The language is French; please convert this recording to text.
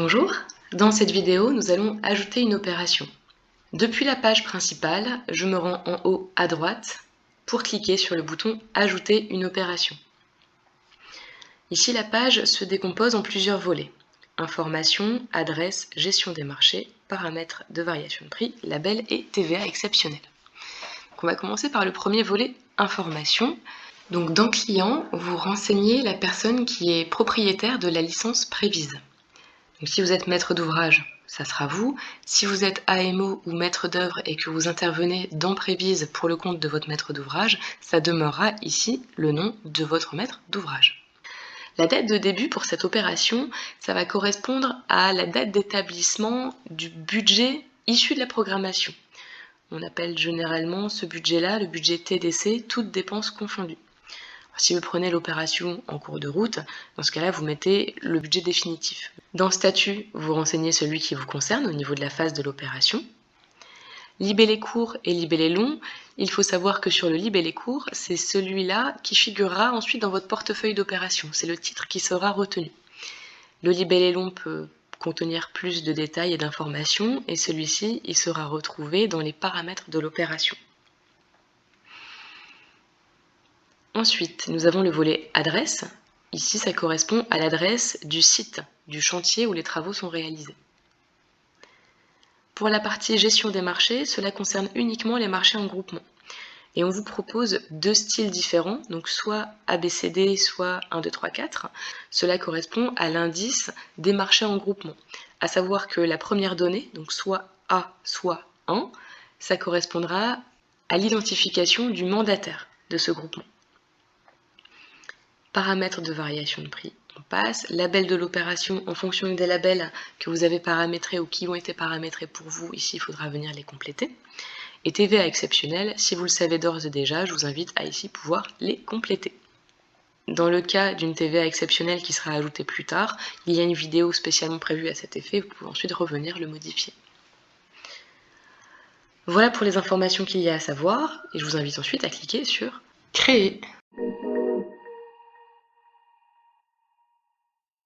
Bonjour, dans cette vidéo, nous allons ajouter une opération. Depuis la page principale, je me rends en haut à droite pour cliquer sur le bouton « Ajouter une opération ». Ici, la page se décompose en plusieurs volets. Information, adresse, gestion des marchés, paramètres de variation de prix, label et TVA exceptionnel. Donc, on va commencer par le premier volet « Information ». Donc, dans « Client », vous renseignez la personne qui est propriétaire de la licence Prévise. Donc, si vous êtes maître d'ouvrage, ça sera vous. Si vous êtes AMO ou maître d'œuvre et que vous intervenez dans Prévise pour le compte de votre maître d'ouvrage, ça demeurera ici le nom de votre maître d'ouvrage. La date de début pour cette opération, ça va correspondre à la date d'établissement du budget issu de la programmation. On appelle généralement ce budget-là le budget TDC, toutes dépenses confondues. Si vous prenez l'opération en cours de route, dans ce cas-là, vous mettez le budget définitif. Dans Statut, vous renseignez celui qui vous concerne au niveau de la phase de l'opération. Libellé court et libellé long, il faut savoir que sur le libellé court, c'est celui-là qui figurera ensuite dans votre portefeuille d'opération. C'est le titre qui sera retenu. Le libellé long peut contenir plus de détails et d'informations, et celui-ci, il sera retrouvé dans les paramètres de l'opération. Ensuite, nous avons le volet adresse. Ici, ça correspond à l'adresse du site, du chantier où les travaux sont réalisés. Pour la partie gestion des marchés, cela concerne uniquement les marchés en groupement. Et on vous propose deux styles différents, donc soit ABCD, soit 1, 2, 3, 4. Cela correspond à l'indice des marchés en groupement. À savoir que la première donnée, donc soit A, soit 1, ça correspondra à l'identification du mandataire de ce groupement. Paramètres de variation de prix, on passe. Label de l'opération, en fonction des labels que vous avez paramétrés ou qui ont été paramétrés pour vous, ici il faudra venir les compléter. Et TVA exceptionnel, si vous le savez d'ores et déjà, je vous invite à ici pouvoir les compléter. Dans le cas d'une TVA exceptionnelle qui sera ajoutée plus tard, il y a une vidéo spécialement prévue à cet effet, vous pouvez ensuite revenir le modifier. Voilà pour les informations qu'il y a à savoir, et je vous invite ensuite à cliquer sur « Créer ».